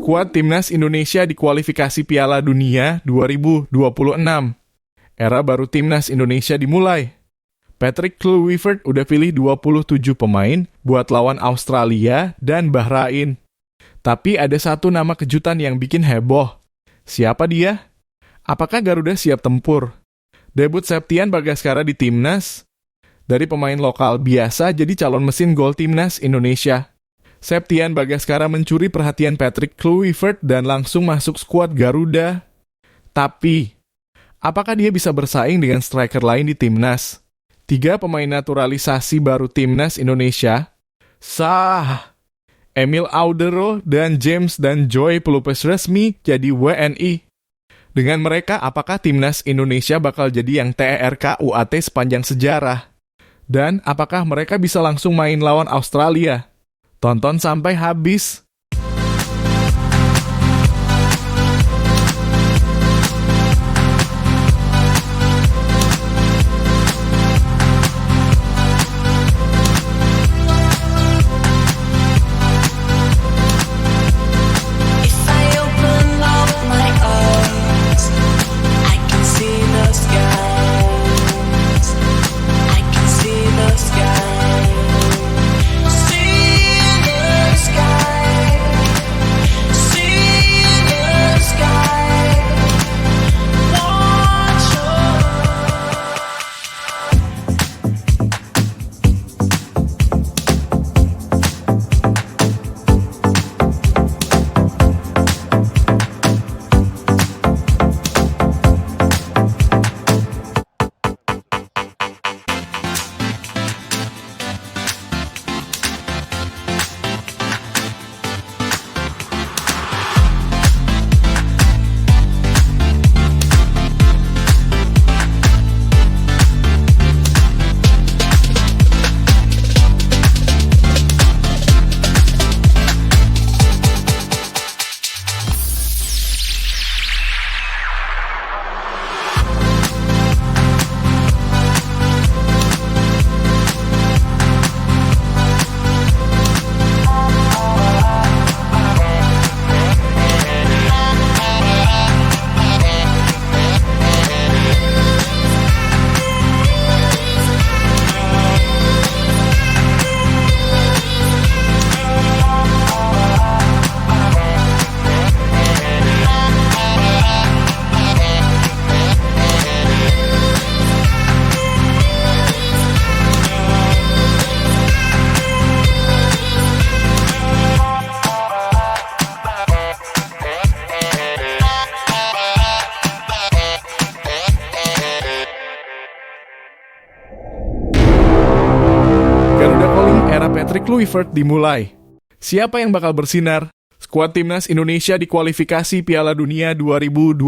Skuad Timnas Indonesia di kualifikasi Piala Dunia 2026. Era baru Timnas Indonesia dimulai. Patrick Kluivert udah pilih 27 pemain buat lawan Australia dan Bahrain. Tapi ada satu nama kejutan yang bikin heboh. Siapa dia? Apakah Garuda siap tempur? Debut Septian Bagaskara di Timnas? Dari pemain lokal biasa jadi calon mesin gol Timnas Indonesia. Septian Bagaskara mencuri perhatian Patrick Kluivert dan langsung masuk skuad Garuda. Tapi, apakah dia bisa bersaing dengan striker lain di Timnas? 3 pemain naturalisasi baru Timnas Indonesia, Emil Audero dan James dan Joy pelupis resmi jadi WNI. Dengan mereka, apakah Timnas Indonesia bakal jadi yang TERK UAT sepanjang sejarah? Dan apakah mereka bisa langsung main lawan Australia? Tonton sampai habis. Garuda Calling era Patrick Kluivert dimulai. Siapa yang bakal bersinar? Skuad Timnas Indonesia di kualifikasi Piala Dunia 2026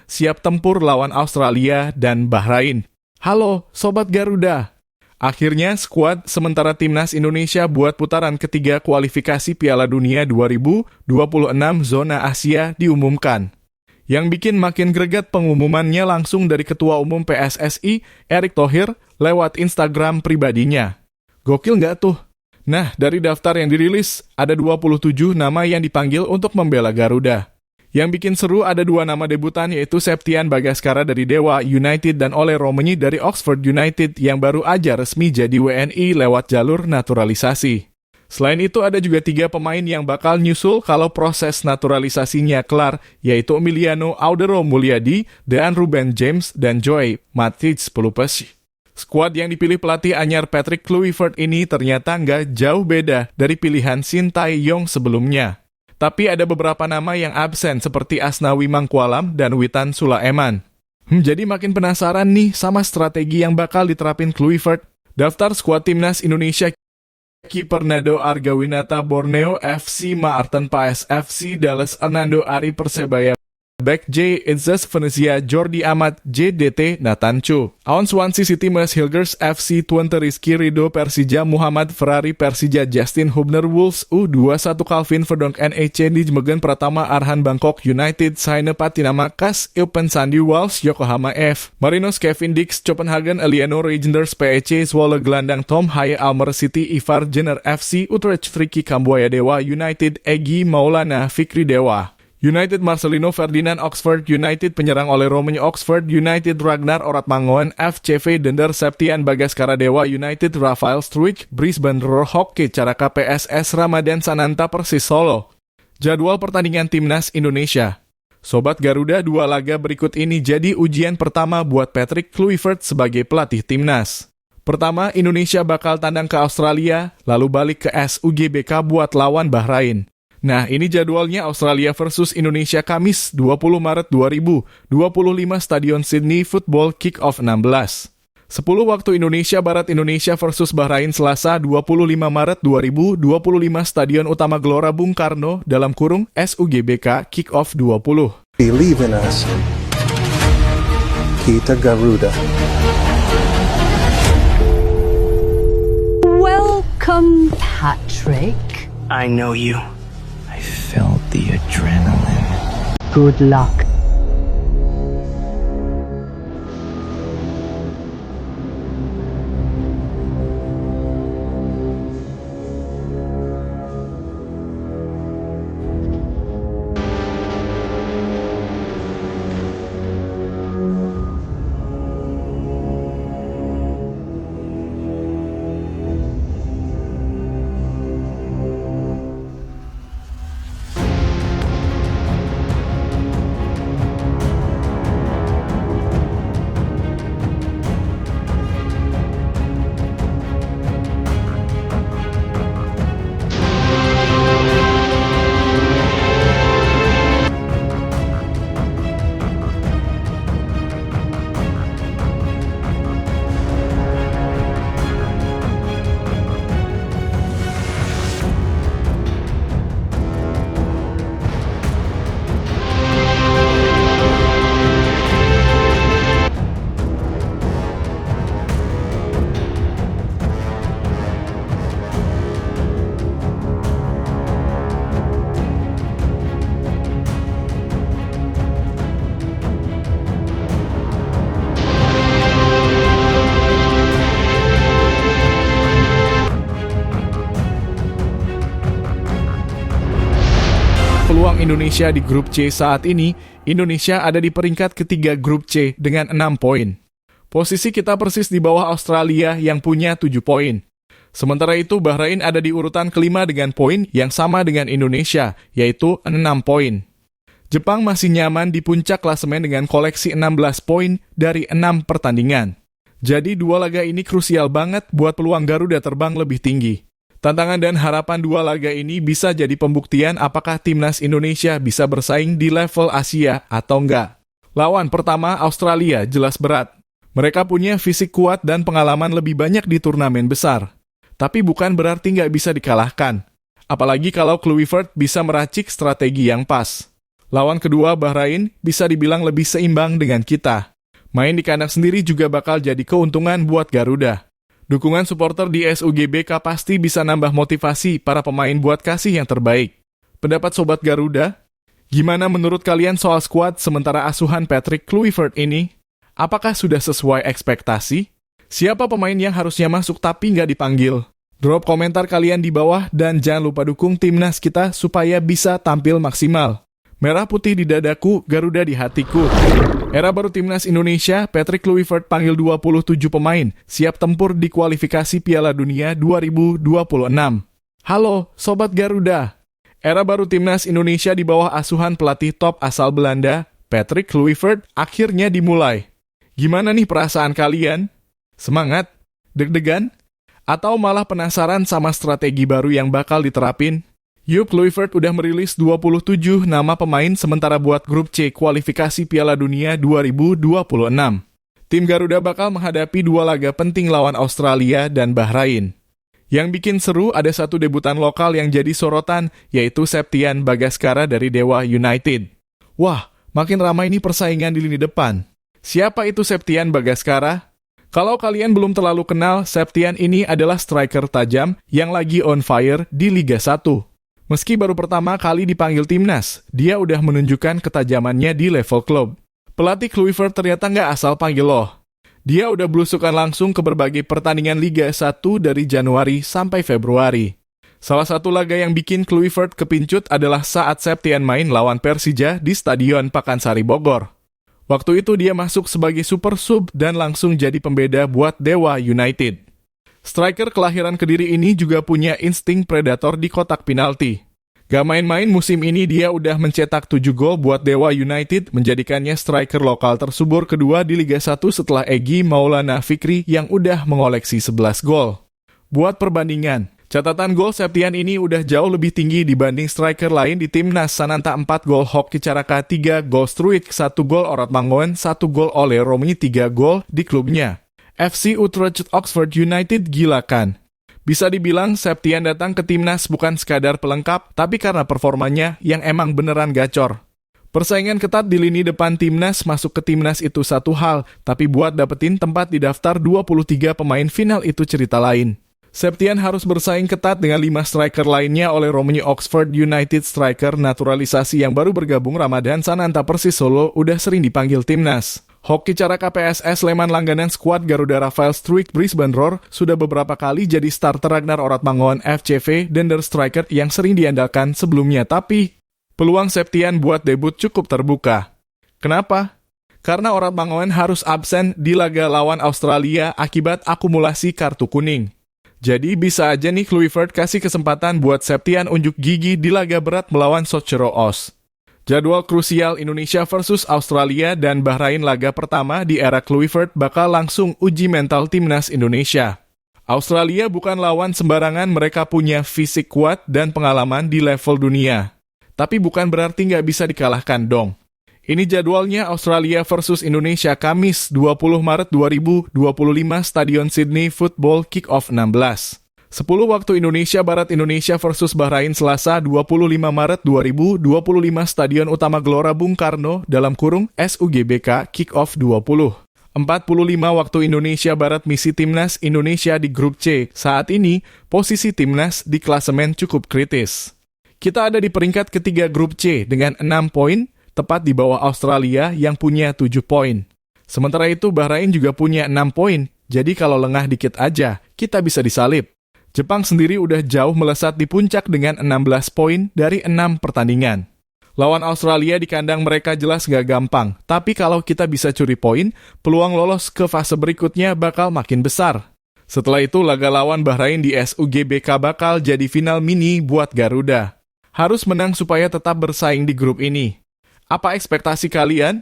siap tempur lawan Australia dan Bahrain. Halo, Sobat Garuda. Akhirnya skuad sementara Timnas Indonesia buat putaran ketiga kualifikasi Piala Dunia 2026 zona Asia diumumkan. Yang bikin makin greget pengumumannya langsung dari Ketua Umum PSSI, Erick Thohir, lewat Instagram pribadinya. Gokil nggak tuh? Nah, dari daftar yang dirilis, ada 27 nama yang dipanggil untuk membela Garuda. Yang bikin seru ada 2 nama debutan yaitu Septian Bagaskara dari Dewa United dan Ole Romenyi dari Oxford United yang baru aja resmi jadi WNI lewat jalur naturalisasi. Selain itu ada juga 3 pemain yang bakal nyusul kalau proses naturalisasinya kelar, yaitu Emiliano Audero Mulyadi dan Ruben James dan Joy Matthijs pelupis. Skuad yang dipilih pelatih anyar Patrick Kluivert ini ternyata nggak jauh beda dari pilihan Shin Tae-yong sebelumnya. Tapi ada beberapa nama yang absen seperti Asnawi Mangkualam dan Witan Sulaiman. Jadi makin penasaran nih sama strategi yang bakal diterapin Kluivert. Daftar skuad Timnas Indonesia: Kiper Nado Argawinata Borneo FC, Maarten Paes FC, Dallas Hernando Ari Persebaya Back J. Izzas Venezia Jordi Amat JDT Nathan Chu. Aon Swansea City Mas Hilgers FC Twente Rizky Rido Persija Muhammad Ferrari Persija Justin Hubner Wolves U21 Calvin Verdonk NEC di Jemegen Pratama Arhan Bangkok United Saine Patinama Kas Eupen Sandy Walsh Yokohama F. Marinos Kevin Dix Copenhagen Alieno Regenders PEC Zwolle Gelandang Tom Haye Almer City Ivar Jenner FC Utrecht Friki Kambuaya Dewa United Egi Maulana Fikri Dewa. United Marcelino Ferdinand Oxford United penyerang oleh Romeo Oxford United Ragnar Oratmangoen FCV Dender Septian Bagaskara Dewa United Rafael Struijk Brisbane Roar Hockey Caraka PSS Ramadan Sananta Persis Solo. Jadwal pertandingan Timnas Indonesia. Sobat Garuda, 2 laga berikut ini jadi ujian pertama buat Patrick Kluivert sebagai pelatih Timnas. Pertama, Indonesia bakal tandang ke Australia, lalu balik ke SUGBK buat lawan Bahrain. Nah, ini jadwalnya Australia versus Indonesia Kamis 20 Maret 2025 Stadion Sydney Football Kick-Off 16. 10 waktu Indonesia Barat Indonesia versus Bahrain Selasa 25 Maret 2025 Stadion Utama Gelora Bung Karno (SUGBK) Kick-Off 20. Believe in us. Kita Garuda. Welcome, Patrick. I know you. I felt the adrenaline. Good luck. Peluang Indonesia di grup C saat ini, Indonesia ada di peringkat ketiga grup C dengan 6 poin. Posisi kita persis di bawah Australia yang punya 7 poin. Sementara itu Bahrain ada di urutan kelima dengan poin yang sama dengan Indonesia, yaitu 6 poin. Jepang masih nyaman di puncak klasemen dengan koleksi 16 poin dari 6 pertandingan. Jadi 2 laga ini krusial banget buat peluang Garuda terbang lebih tinggi. Tantangan dan harapan 2 laga ini bisa jadi pembuktian apakah Timnas Indonesia bisa bersaing di level Asia atau enggak. Lawan pertama Australia jelas berat. Mereka punya fisik kuat dan pengalaman lebih banyak di turnamen besar. Tapi bukan berarti nggak bisa dikalahkan. Apalagi kalau Kluivert bisa meracik strategi yang pas. Lawan kedua Bahrain bisa dibilang lebih seimbang dengan kita. Main di kandang sendiri juga bakal jadi keuntungan buat Garuda. Dukungan supporter di SUGBK pasti bisa nambah motivasi para pemain buat kasih yang terbaik. Pendapat Sobat Garuda? Gimana menurut kalian soal skuad sementara asuhan Patrick Kluivert ini? Apakah sudah sesuai ekspektasi? Siapa pemain yang harusnya masuk tapi nggak dipanggil? Drop komentar kalian di bawah dan jangan lupa dukung timnas kita supaya bisa tampil maksimal. Merah putih di dadaku, Garuda di hatiku. Era baru Timnas Indonesia, Patrick Kluivert panggil 27 pemain, siap tempur di kualifikasi Piala Dunia 2026. Halo, Sobat Garuda. Era baru Timnas Indonesia di bawah asuhan pelatih top asal Belanda, Patrick Kluivert, akhirnya dimulai. Gimana nih perasaan kalian? Semangat? Deg-degan? Atau malah penasaran sama strategi baru yang bakal diterapin? Yuk, Kluivert udah merilis 27 nama pemain sementara buat grup C kualifikasi Piala Dunia 2026. Tim Garuda bakal menghadapi 2 laga penting lawan Australia dan Bahrain. Yang bikin seru ada satu debutan lokal yang jadi sorotan, yaitu Septian Bagaskara dari Dewa United. Wah, Makin ramai nih persaingan di lini depan. Siapa itu Septian Bagaskara? Kalau kalian belum terlalu kenal, Septian ini adalah striker tajam yang lagi on fire di Liga 1. Meski baru pertama kali dipanggil timnas, dia udah menunjukkan ketajamannya di level klub. Pelatih Kluivert ternyata nggak asal panggil loh. Dia udah belusukan langsung ke berbagai pertandingan Liga 1 dari Januari sampai Februari. Salah satu laga yang bikin Kluivert kepincut adalah saat Septian main lawan Persija di Stadion Pakansari Bogor. Waktu itu dia masuk sebagai super sub dan langsung jadi pembeda buat Dewa United. Striker kelahiran Kediri ini juga punya insting predator di kotak penalti. Gak main-main musim ini dia udah mencetak 7 gol buat Dewa United, menjadikannya striker lokal tersubur kedua di Liga 1 setelah Egy Maulana Fikri yang udah mengoleksi 11 gol. Buat perbandingan, catatan gol Septian ini udah jauh lebih tinggi dibanding striker lain di timnas. Sananta 4 gol, Hoki Caraka 3 gol, Struik 1 gol, Orad Mangoen 1 gol, Ole Romi 3 gol di klubnya. FC Utrecht Oxford United gila kan? Bisa dibilang Septian datang ke timnas bukan sekadar pelengkap, tapi karena performanya yang emang beneran gacor. Persaingan ketat di lini depan timnas, masuk ke timnas itu satu hal, tapi buat dapetin tempat di daftar 23 pemain final itu cerita lain. Septian harus bersaing ketat dengan 5 striker lainnya oleh Romi Oxford United. Striker naturalisasi yang baru bergabung Ramadan Sananta Persis Solo udah sering dipanggil timnas. Hoki Caraka PSS Sleman langganan skuad Garuda Rafael Struik Brisbane Roar sudah beberapa kali jadi starter Ragnar Orad Mangoen FCV dan der striker yang sering diandalkan sebelumnya. Tapi peluang Septian buat debut cukup terbuka. Kenapa? Karena Orad Mangoen harus absen di laga lawan Australia akibat akumulasi kartu kuning. Jadi bisa aja nih Kluivert kasih kesempatan buat Septian unjuk gigi di laga berat melawan Socheroos. Jadwal krusial Indonesia versus Australia dan Bahrain laga pertama di era Kluivert bakal langsung uji mental timnas Indonesia. Australia bukan lawan sembarangan, mereka punya fisik kuat dan pengalaman di level dunia. Tapi bukan berarti nggak bisa dikalahkan dong. Ini jadwalnya Australia versus Indonesia Kamis 20 Maret 2025 Stadion Sydney Football Kick-Off 16. 10 waktu Indonesia Barat Indonesia versus Bahrain Selasa 25 Maret 2025 Stadion Utama Gelora Bung Karno dalam kurung SUGBK Kick-Off 20. 45 waktu Indonesia Barat misi timnas Indonesia di grup C. Saat ini, posisi timnas di klasemen cukup kritis. Kita ada di peringkat ketiga grup C dengan 6 poin, tepat di bawah Australia yang punya 7 poin. Sementara itu Bahrain juga punya 6 poin, jadi kalau lengah dikit aja, kita bisa disalip. Jepang sendiri udah jauh melesat di puncak dengan 16 poin dari 6 pertandingan. Lawan Australia di kandang mereka jelas gak gampang, tapi kalau kita bisa curi poin, peluang lolos ke fase berikutnya bakal makin besar. Setelah itu laga lawan Bahrain di SUGBK bakal jadi final mini buat Garuda. Harus menang supaya tetap bersaing di grup ini. Apa ekspektasi kalian?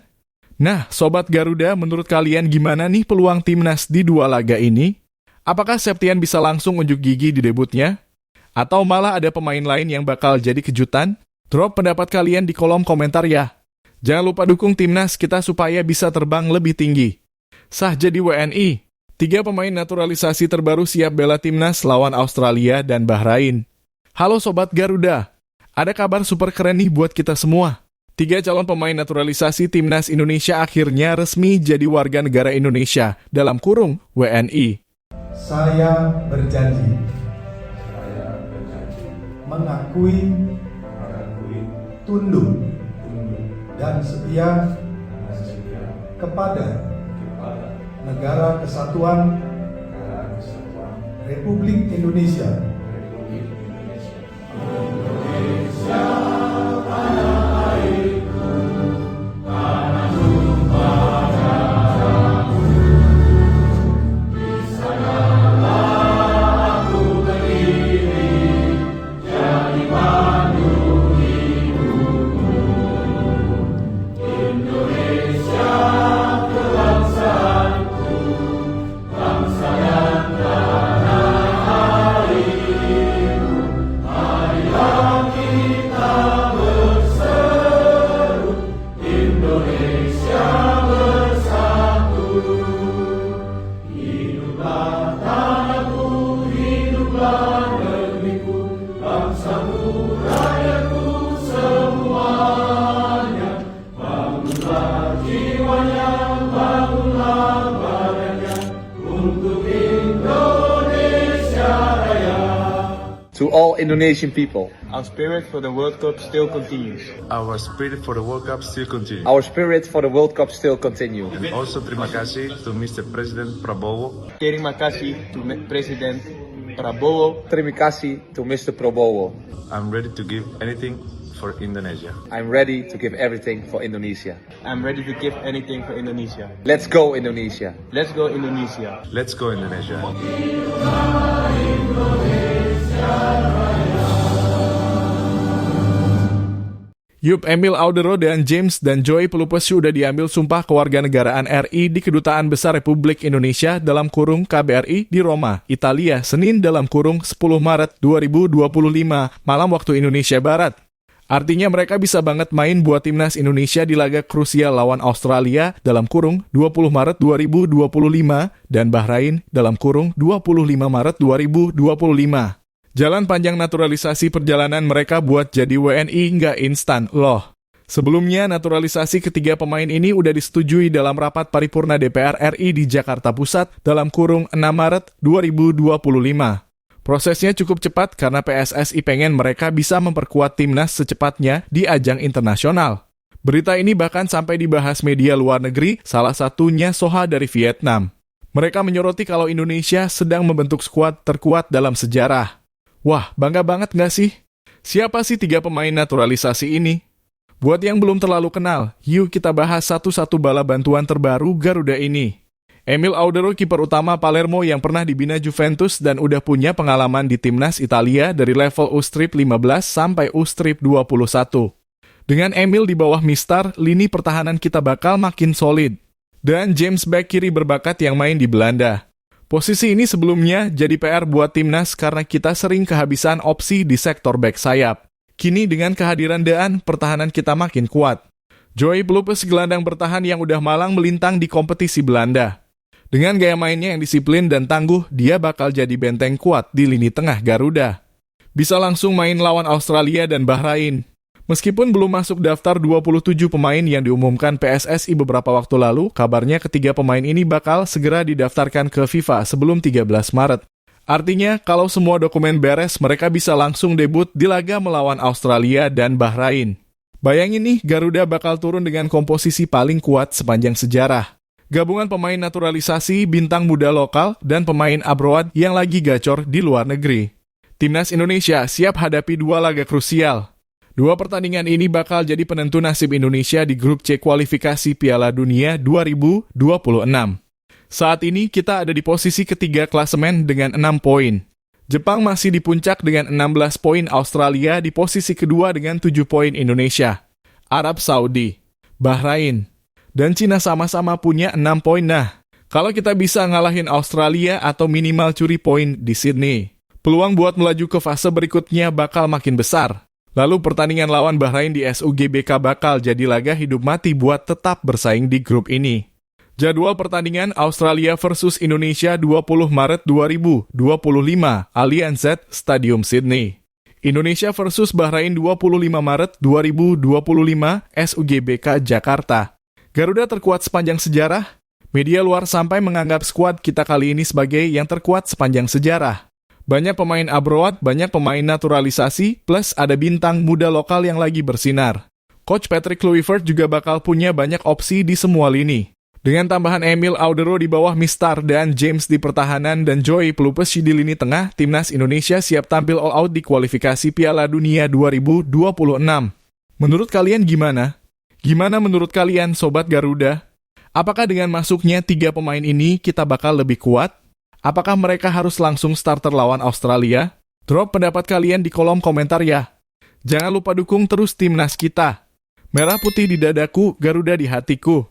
Nah, Sobat Garuda, menurut kalian gimana nih peluang timnas di 2 laga ini? Apakah Septian bisa langsung unjuk gigi di debutnya? Atau malah ada pemain lain yang bakal jadi kejutan? Drop pendapat kalian di kolom komentar ya. Jangan lupa dukung timnas kita supaya bisa terbang lebih tinggi. Sah jadi WNI. 3 pemain naturalisasi terbaru siap bela timnas lawan Australia dan Bahrain. Halo Sobat Garuda, ada kabar super keren nih buat kita semua. 3 calon pemain naturalisasi timnas Indonesia akhirnya resmi jadi warga negara Indonesia, dalam kurung WNI. Saya berjanji mengakui, tunduk, dan setia kepada Negara Kesatuan Republik Indonesia. all Indonesian people. Our spirit for the World Cup still continues. Our spirit for the World Cup still continues. Our spirit for the World Cup still continue. And also terima kasih to Mr. President Prabowo. Terima kasih to President Prabowo. Terima kasih to Mr. Prabowo. I'm ready to give anything for Indonesia. I'm ready to give everything for Indonesia. I'm ready to give anything for Indonesia. Let's go Indonesia. Let's go Indonesia. Let's go Indonesia. Yup, Emil Audero dan James dan Joy Pelupes sudah diambil sumpah kewarganegaraan RI di Kedutaan Besar Republik Indonesia dalam kurung KBRI di Roma, Italia, Senin dalam kurung 10 Maret 2025, malam waktu Indonesia Barat. Artinya mereka bisa banget main buat timnas Indonesia di laga krusial lawan Australia dalam kurung 20 Maret 2025 dan Bahrain dalam kurung 25 Maret 2025. Jalan panjang naturalisasi perjalanan mereka buat jadi WNI nggak instan loh. Sebelumnya, naturalisasi ketiga pemain ini udah disetujui dalam rapat paripurna DPR RI di Jakarta Pusat dalam kurung 6 Maret 2025. Prosesnya cukup cepat karena PSSI pengen mereka bisa memperkuat timnas secepatnya di ajang internasional. Berita ini bahkan sampai dibahas media luar negeri, salah satunya Soha dari Vietnam. Mereka menyoroti kalau Indonesia sedang membentuk skuad terkuat dalam sejarah. Wah, bangga banget nggak sih? Siapa sih 3 pemain naturalisasi ini? Buat yang belum terlalu kenal, yuk kita bahas satu-satu bala bantuan terbaru Garuda ini. Emil Audero, kiper utama Palermo yang pernah dibina Juventus dan udah punya pengalaman di timnas Italia dari level U-15 sampai U-21. Dengan Emil di bawah Mistar, lini pertahanan kita bakal makin solid. Dan James back kiri berbakat yang main di Belanda. Posisi ini sebelumnya jadi PR buat timnas karena kita sering kehabisan opsi di sektor back sayap. Kini dengan kehadiran Daan, pertahanan kita makin kuat. Joy Pelupes gelandang bertahan yang udah malang melintang di kompetisi Belanda. Dengan gaya mainnya yang disiplin dan tangguh, dia bakal jadi benteng kuat di lini tengah Garuda. Bisa langsung main lawan Australia dan Bahrain. Meskipun belum masuk daftar 27 pemain yang diumumkan PSSI beberapa waktu lalu, kabarnya ketiga pemain ini bakal segera didaftarkan ke FIFA sebelum 13 Maret. Artinya, kalau semua dokumen beres, mereka bisa langsung debut di laga melawan Australia dan Bahrain. Bayangin nih, Garuda bakal turun dengan komposisi paling kuat sepanjang sejarah. Gabungan pemain naturalisasi, bintang muda lokal, dan pemain abroad yang lagi gacor di luar negeri. Timnas Indonesia siap hadapi 2 laga krusial. 2 pertandingan ini bakal jadi penentu nasib Indonesia di grup C kualifikasi Piala Dunia 2026. Saat ini kita ada di posisi ketiga klasemen dengan 6 poin. Jepang masih di puncak dengan 16 poin, Australia di posisi kedua dengan 7 poin Indonesia. Arab Saudi, Bahrain, dan Cina sama-sama punya 6 poin. Nah, kalau kita bisa ngalahin Australia atau minimal curi poin di Sydney, peluang buat melaju ke fase berikutnya bakal makin besar. Lalu pertandingan lawan Bahrain di SUGBK bakal jadi laga hidup mati buat tetap bersaing di grup ini. Jadwal pertandingan Australia versus Indonesia 20 Maret 2025, Allianz Stadium Sydney. Indonesia versus Bahrain 25 Maret 2025, SUGBK Jakarta. Garuda terkuat sepanjang sejarah. Media luar sampai menganggap skuad kita kali ini sebagai yang terkuat sepanjang sejarah. Banyak pemain abroad, banyak pemain naturalisasi, plus ada bintang muda lokal yang lagi bersinar. Coach Patrick Kluivert juga bakal punya banyak opsi di semua lini. Dengan tambahan Emil Audero di bawah Mistar dan James di pertahanan dan Joy Pelupes di lini tengah, timnas Indonesia siap tampil all out di kualifikasi Piala Dunia 2026. Menurut kalian gimana? Gimana menurut kalian, Sobat Garuda? Apakah dengan masuknya 3 pemain ini kita bakal lebih kuat? Apakah mereka harus langsung starter lawan Australia? Drop pendapat kalian di kolom komentar ya. Jangan lupa dukung terus timnas kita. Merah putih di dadaku, Garuda di hatiku.